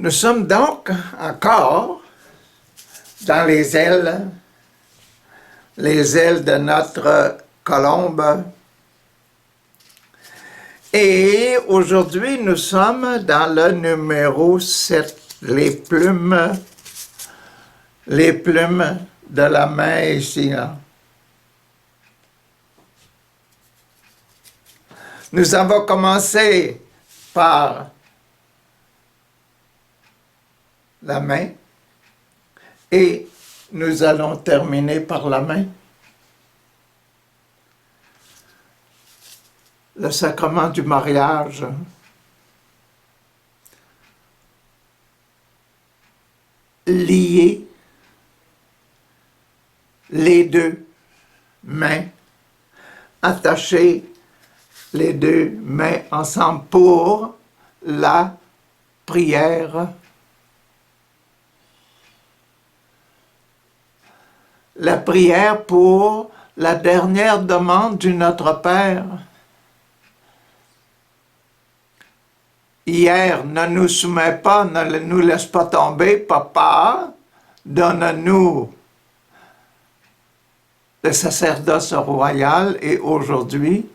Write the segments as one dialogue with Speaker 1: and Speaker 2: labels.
Speaker 1: Nous sommes donc encore dans les ailes de notre colombe. Et aujourd'hui, nous sommes dans le numéro 7, les plumes de la main ici. Hein. Nous avons commencé par la main et nous allons terminer par la main. Le sacrement du mariage. Lier les deux mains, attacher les deux mains ensemble pour la prière. La prière pour la dernière demande du Notre Père. Hier, ne nous soumets pas, ne nous laisse pas tomber, Papa, donne-nous le sacerdoce royal, et aujourd'hui,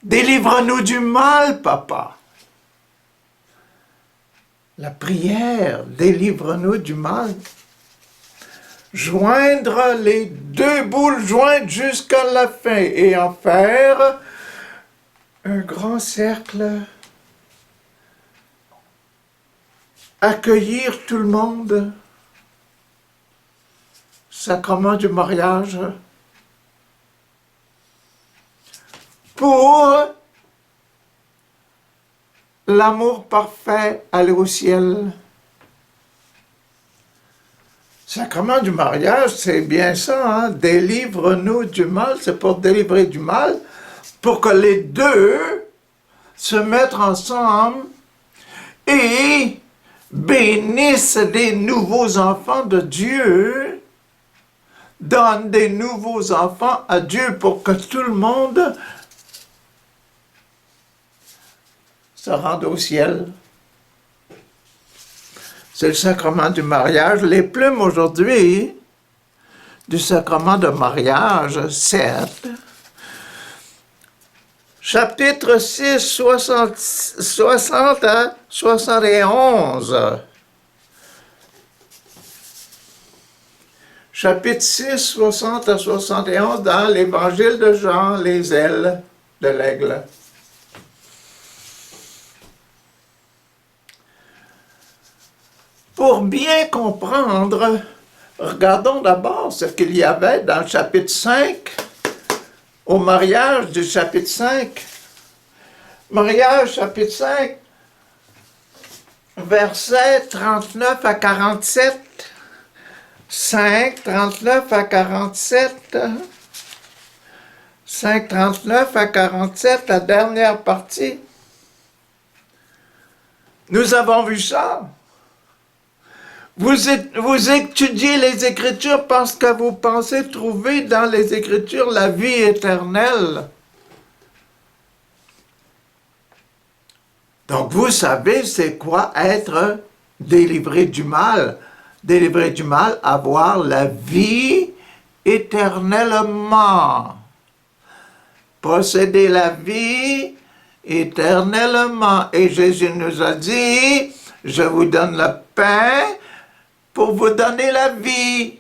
Speaker 1: délivre-nous du mal, Papa. La prière, délivre-nous du mal. Joindre les deux boules jointes jusqu'à la fin et en faire un grand cercle. Accueillir tout le monde. Sacrement du mariage. Pour l'amour parfait, aller au ciel. Sacrement du mariage, c'est bien ça, hein? Délivre-nous du mal, c'est pour délivrer du mal, pour que les deux se mettent ensemble et bénissent des nouveaux enfants de Dieu, donnent des nouveaux enfants à Dieu pour que tout le monde se rende au ciel. C'est le sacrement du mariage. Les plumes aujourd'hui du sacrement de mariage, 7, chapitre 6, 60 à 71. Chapitre 6, 60 à 71 dans l'évangile de Jean, les ailes de l'aigle. Pour bien comprendre, regardons d'abord ce qu'il y avait dans le chapitre 5, au mariage du chapitre 5. Mariage, chapitre 5, versets 39 à 47. 5, 39 à 47. 5, 39 à 47, la dernière partie. Nous avons vu ça. Vous étudiez les Écritures parce que vous pensez trouver dans les Écritures la vie éternelle. Donc vous savez c'est quoi être délivré du mal. Délivré du mal, avoir la vie éternellement. Posséder la vie éternellement. Et Jésus nous a dit, je vous donne le pain pour vous donner la vie.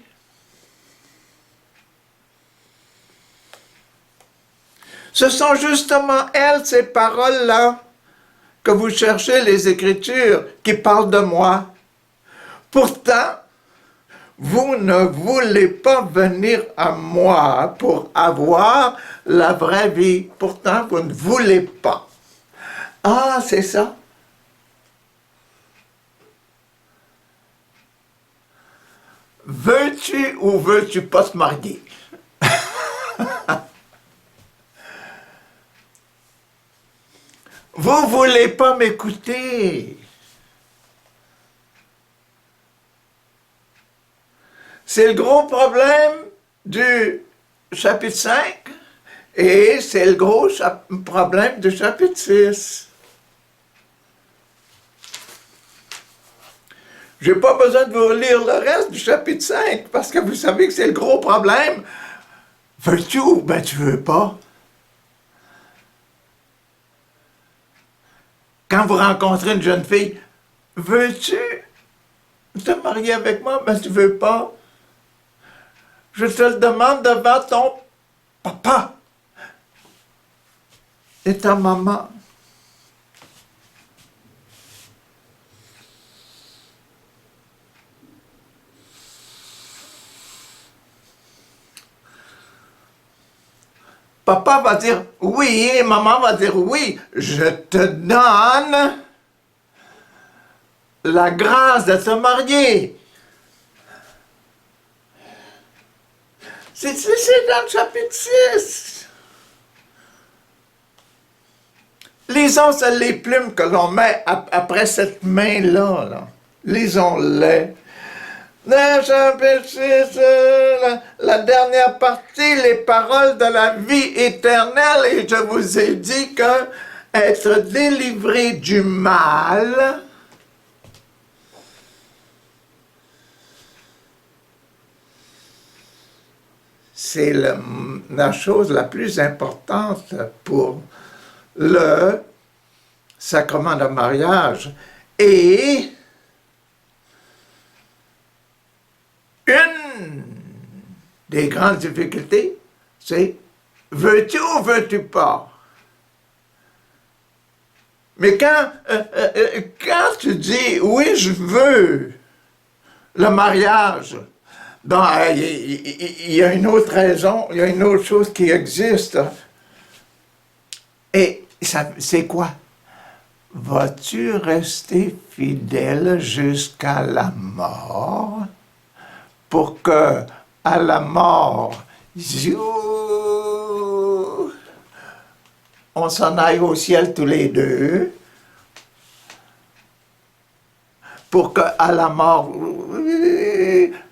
Speaker 1: Ce sont justement elles, ces paroles-là, que vous cherchez les Écritures, qui parlent de moi. Pourtant, vous ne voulez pas venir à moi pour avoir la vraie vie. Pourtant, vous ne voulez pas. Ah, c'est ça. Veux-tu ou veux-tu pas te marier? Vous voulez pas m'écouter. C'est le gros problème du chapitre 5 et c'est le gros problème du chapitre 6. Je n'ai pas besoin de vous lire le reste du chapitre 5, parce que vous savez que c'est le gros problème. Veux-tu ou ben tu veux pas? Quand vous rencontrez une jeune fille, veux-tu te marier avec moi? Ben tu veux pas. Je te le demande devant ton papa et ta maman. Papa va dire oui, et maman va dire oui. Je te donne la grâce de se marier. C'est dans le chapitre 6. Lisons les plumes que l'on met après cette main-là. Là. Lisons-les. Dans le chapitre 6, la dernière partie, les paroles de la vie éternelle. Et je vous ai dit que être délivré du mal, c'est la chose la plus importante pour le sacrement de mariage. Et une des grandes difficultés, c'est veux-tu ou veux-tu pas? Mais quand tu dis oui, je veux le mariage, il y a une autre raison, il y a une autre chose qui existe. Et c'est quoi? Vas-tu rester fidèle jusqu'à la mort pour que, à la mort, on s'en aille au ciel tous les deux, pour que, à la mort,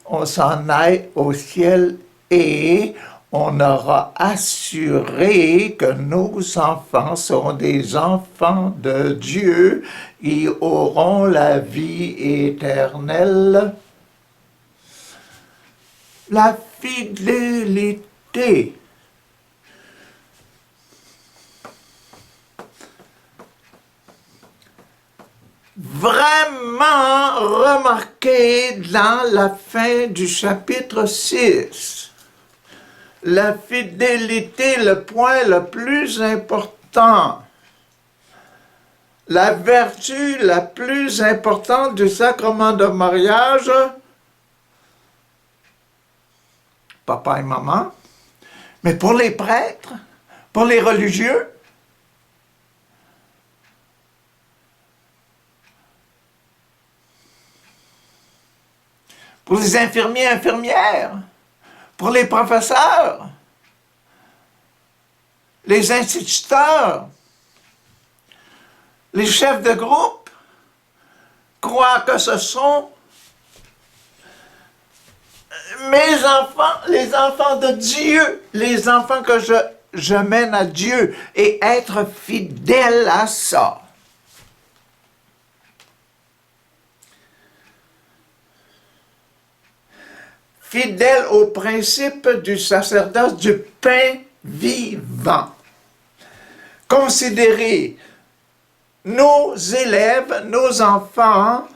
Speaker 1: on s'en aille au ciel et on aura assuré que nos enfants seront des enfants de Dieu et auront la vie éternelle. La fidélité. Vraiment remarqué dans la fin du chapitre 6. La fidélité, le point le plus important. La vertu la plus importante du sacrement de mariage, papa et maman, mais pour les prêtres, pour les religieux, pour les infirmiers et infirmières, pour les professeurs, les instituteurs, les chefs de groupe, croient que ce sont mes enfants, les enfants de Dieu, les enfants que je mène à Dieu, et être fidèle à ça. Fidèle au principe du sacerdoce du pain vivant. Considérer nos élèves, nos enfants,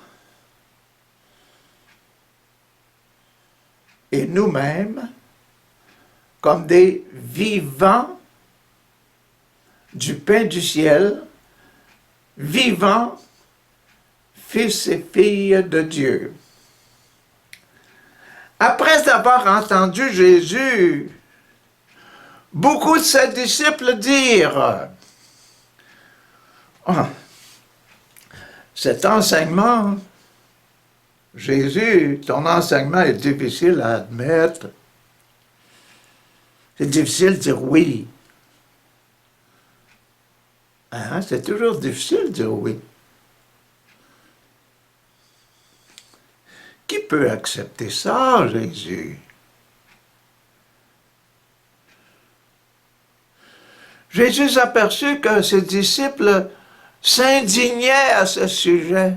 Speaker 1: et nous-mêmes comme des vivants du pain du ciel, vivants fils et filles de Dieu. Après avoir entendu Jésus, beaucoup de ses disciples dire oh, cet enseignement, Jésus, ton enseignement est difficile à admettre. C'est difficile de dire oui. Hein? C'est toujours difficile de dire oui. Qui peut accepter ça, Jésus? Jésus s'aperçut que ses disciples s'indignaient à ce sujet.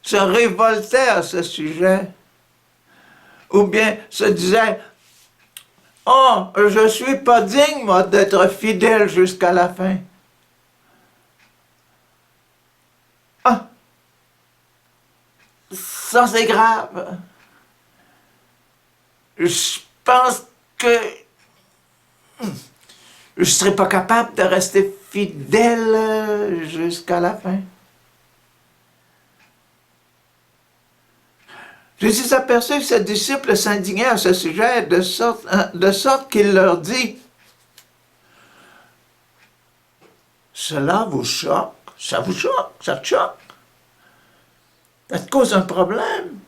Speaker 1: se révoltait à ce sujet, ou bien se disait, « Oh, je ne suis pas digne, moi, d'être fidèle jusqu'à la fin. » Ah, ça c'est grave. Je pense que je ne serai pas capable de rester fidèle jusqu'à la fin. Jésus s'aperçut que ses disciples s'indignaient à ce sujet de sorte qu'il leur dit, « Cela vous choque, ça vous choque, ça te choque. Ça te cause un problème.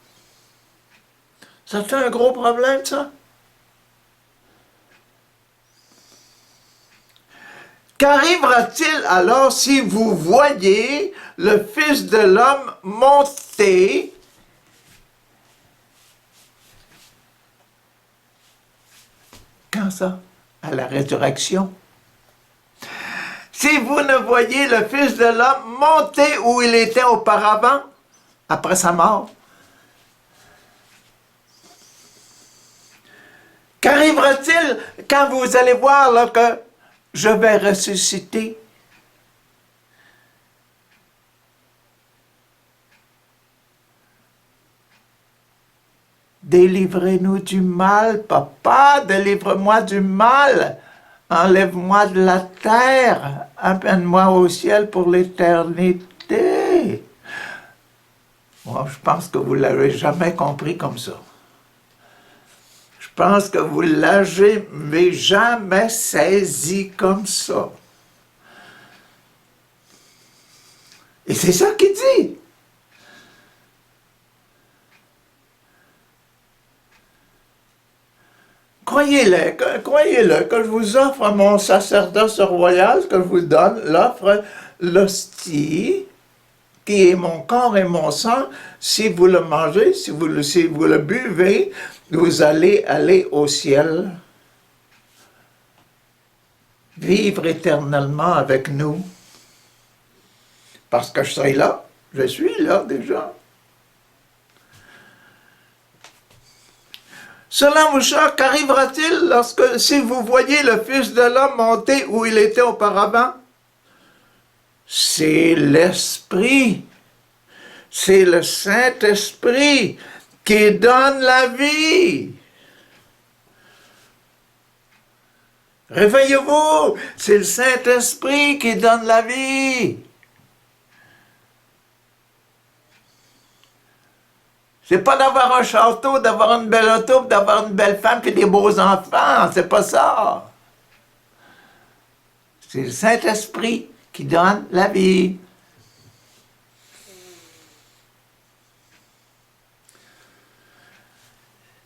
Speaker 1: Ça te fait un gros problème, ça. Qu'arrivera-t-il alors si vous voyez le Fils de l'homme monter quand ça? À la résurrection. Si vous ne voyez le Fils de l'homme monter où il était auparavant, après sa mort, qu'arrivera-t-il quand vous allez voir là, que je vais ressusciter? Délivrez-nous du mal, papa, délivre-moi du mal. Enlève-moi de la terre, amène-moi au ciel pour l'éternité. Moi, je pense que vous ne l'avez jamais compris comme ça. Je pense que vous ne l'avez jamais saisi comme ça. Et c'est ça qu'il dit. Croyez-le, que je vous offre mon sacerdoce royal, que je vous donne, l'offre, l'hostie, qui est mon corps et mon sang. Si vous le mangez, si vous le buvez, vous allez aller au ciel, vivre éternellement avec nous. Parce que je serai là, je suis là déjà. Cela vous choque, qu'arrivera-t-il si vous voyez le Fils de l'homme monter où il était auparavant? C'est l'Esprit, c'est le Saint-Esprit qui donne la vie. Réveillez-vous, c'est le Saint-Esprit qui donne la vie. C'est pas d'avoir un château, d'avoir une belle auto, d'avoir une belle femme et des beaux enfants. C'est pas ça. C'est le Saint-Esprit qui donne la vie.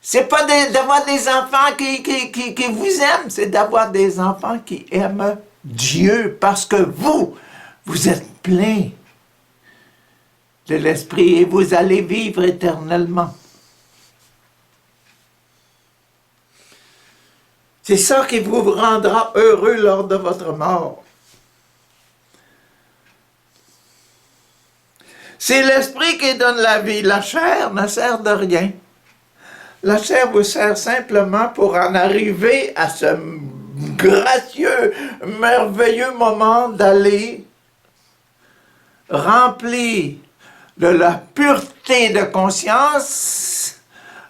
Speaker 1: C'est pas d'avoir des enfants qui vous aiment, c'est d'avoir des enfants qui aiment Dieu parce que vous êtes plein de l'Esprit et vous allez vivre éternellement. C'est ça qui vous rendra heureux lors de votre mort. C'est l'Esprit qui donne la vie. La chair ne sert de rien. La chair vous sert simplement pour en arriver à ce gracieux, merveilleux moment d'aller rempli de la pureté de conscience,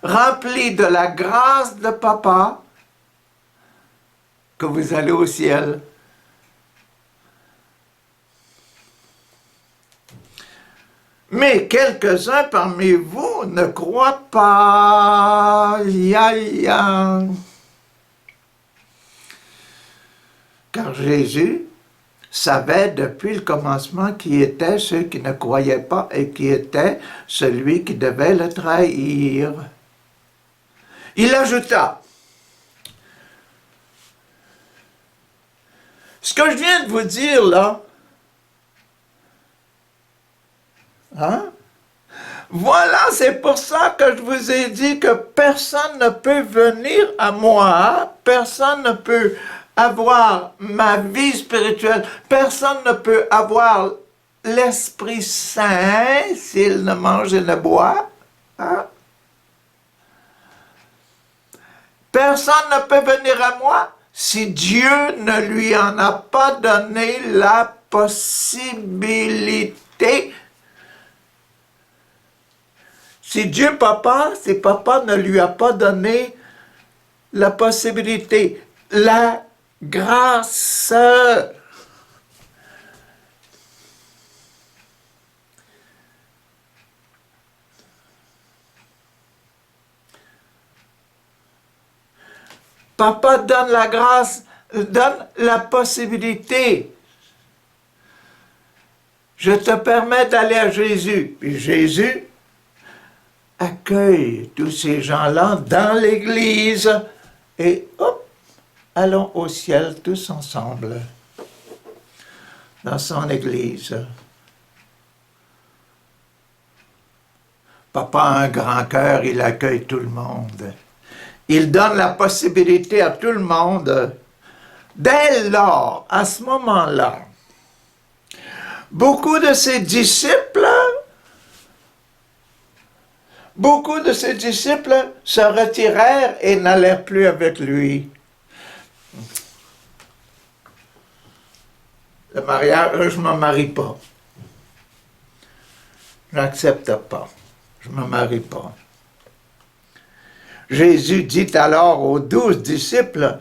Speaker 1: rempli de la grâce de Papa, que vous allez au ciel. Mais quelques-uns parmi vous ne croient pas. Car Jésus savait depuis le commencement qui étaient ceux qui ne croyaient pas et qui était celui qui devait le trahir. Il ajouta, ce que je viens de vous dire là, voilà, c'est pour ça que je vous ai dit que personne ne peut venir à moi, personne ne peut avoir ma vie spirituelle, personne ne peut avoir l'Esprit Saint s'il ne mange et ne boit. Hein? Personne ne peut venir à moi si Dieu ne lui en a pas donné la possibilité. Si Dieu Papa, si Papa ne lui a pas donné la possibilité, la grâce. Papa donne la grâce, donne la possibilité. Je te permets d'aller à Jésus. Puis Jésus accueille tous ces gens-là dans l'Église et hop, allons au ciel tous ensemble dans son Église. Papa a un grand cœur, il accueille tout le monde. Il donne la possibilité à tout le monde. Dès lors, à ce moment-là, beaucoup de ses disciples se retirèrent et n'allèrent plus avec lui. Le mariage, je ne me marie pas. Je n'accepte pas. Je ne me marie pas. Jésus dit alors aux 12 disciples,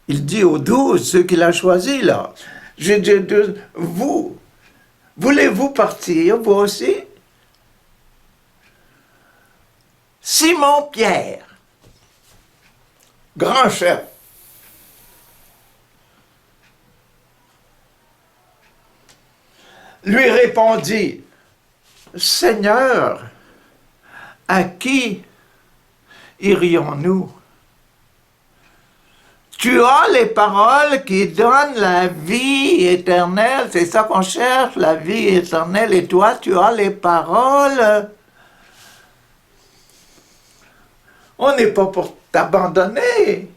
Speaker 1: il dit aux 12, ceux qu'il a choisis là, j'ai dit, vous, voulez-vous partir, vous aussi? Simon-Pierre, grand chef, lui répondit, Seigneur, à qui irions-nous? Tu as les paroles qui donnent la vie éternelle, c'est ça qu'on cherche, la vie éternelle, et toi, tu as les paroles. On n'est pas pour t'abandonner.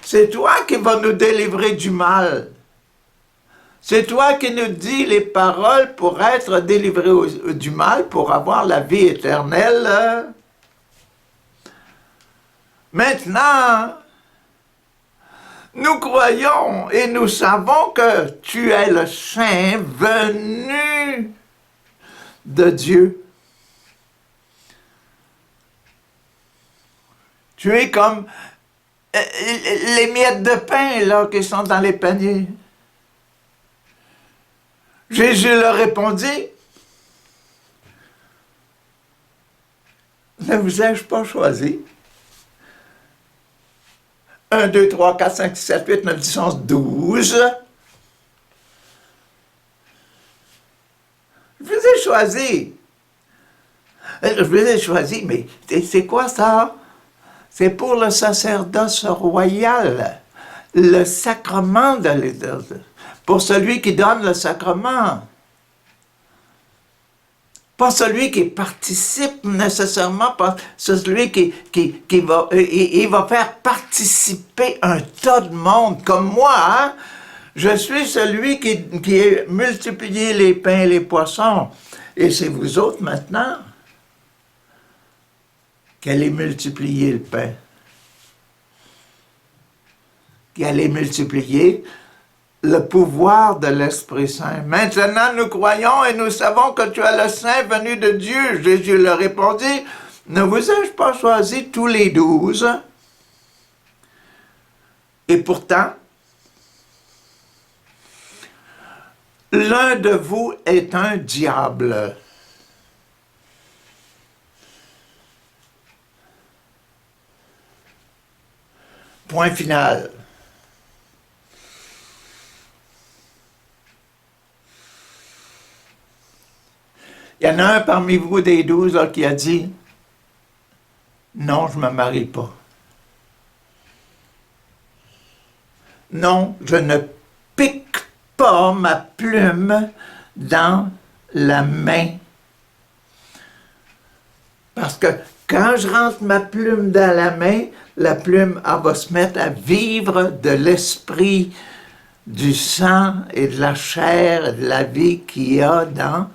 Speaker 1: C'est toi qui vas nous délivrer du mal. C'est toi qui nous dis les paroles pour être délivrés du mal, pour avoir la vie éternelle. Maintenant, nous croyons et nous savons que tu es le Saint venu de Dieu. Tu es comme les miettes de pain là, qui sont dans les paniers. Jésus leur répondit, ne vous ai-je pas choisi? 1, 2, 3, 4, 5, 6, 7, 8, 9, 10, 11, 12. Je vous ai choisi. Je vous ai choisi, mais c'est quoi ça? C'est pour le sacerdoce royal, le sacrement de l'Église. Pour celui qui donne le sacrement. Pas celui qui participe nécessairement, pas celui qui va, il va faire participer un tas de monde. Comme moi, hein? Je suis celui qui a multiplié les pains et les poissons. Et c'est vous autres maintenant qui allez multiplier le pain. Qui allez multiplier le pouvoir de l'Esprit Saint. Maintenant, nous croyons et nous savons que tu es le Saint venu de Dieu. Jésus leur répondit, ne vous ai-je pas choisi tous les 12? Et pourtant, l'un de vous est un diable. Point final. Il y en a un parmi vous des 12 là, qui a dit « Non, je ne me marie pas. Non, je ne pique pas ma plume dans la main. Parce que quand je rentre ma plume dans la plume, elle va se mettre à vivre de l'esprit du sang et de la chair et de la vie qu'il y a dans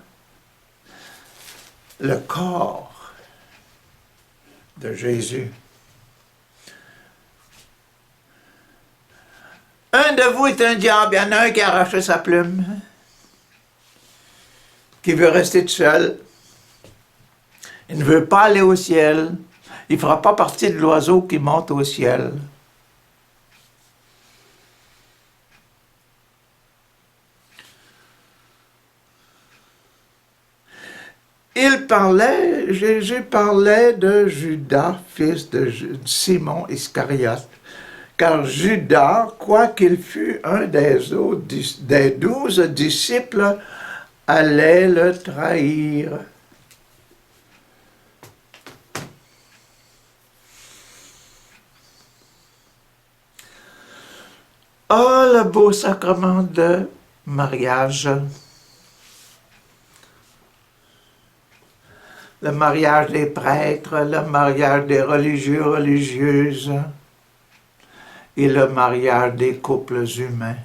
Speaker 1: le corps de Jésus. Un de vous est un diable, il y en a un qui a arraché sa plume, qui veut rester tout seul. Il ne veut pas aller au ciel. Il ne fera pas partie de l'oiseau qui monte au ciel. Jésus parlait de Judas, fils de Simon Iscariote. Car Judas, quoiqu'il fût un des 12 disciples, allait le trahir. Oh, le beau sacrement de mariage. Le mariage des prêtres, le mariage des religieux, religieuses et le mariage des couples humains.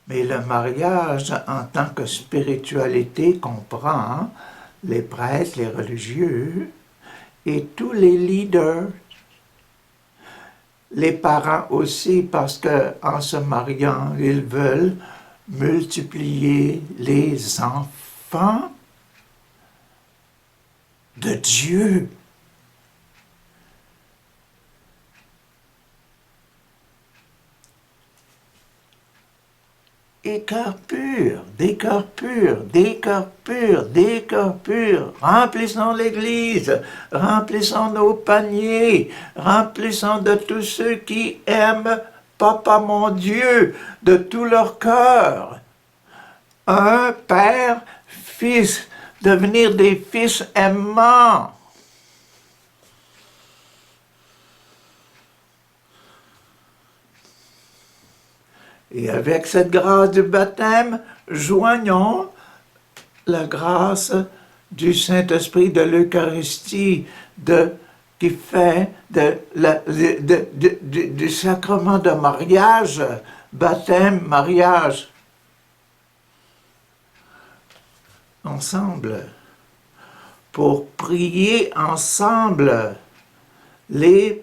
Speaker 1: Mais le mariage en tant que spiritualité comprend les prêtres, les religieux et tous les leaders. Les parents aussi, parce qu'en se mariant, ils veulent multiplier les enfants de Dieu. Des cœurs purs, des cœurs purs, des cœurs purs, des cœurs purs. Remplissons l'Église, remplissons nos paniers, remplissons de tous ceux qui aiment Papa mon Dieu de tout leur cœur. Un père, fils, devenir des fils aimants. Et avec cette grâce du baptême, joignons la grâce du Saint-Esprit de l'Eucharistie, qui fait du sacrement de mariage, baptême, mariage, ensemble, pour prier ensemble les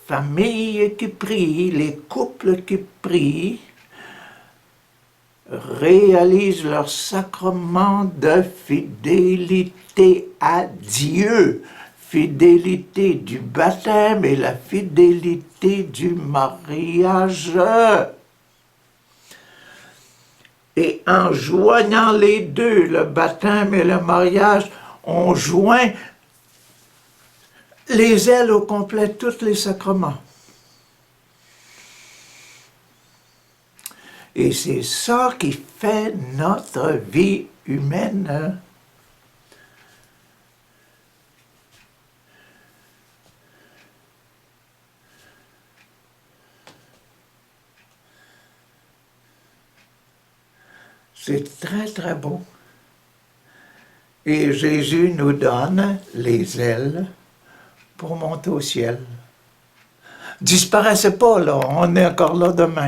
Speaker 1: familles qui prient, les couples qui prient, réalisent leur sacrement de fidélité à Dieu, fidélité du baptême et la fidélité du mariage. Et en joignant les deux, le baptême et le mariage, on joint les ailes au complet, tous les sacrements. Et c'est ça qui fait notre vie humaine. C'est très, très beau. Et Jésus nous donne les ailes pour monter au ciel. Disparaissez pas, là, on est encore là demain.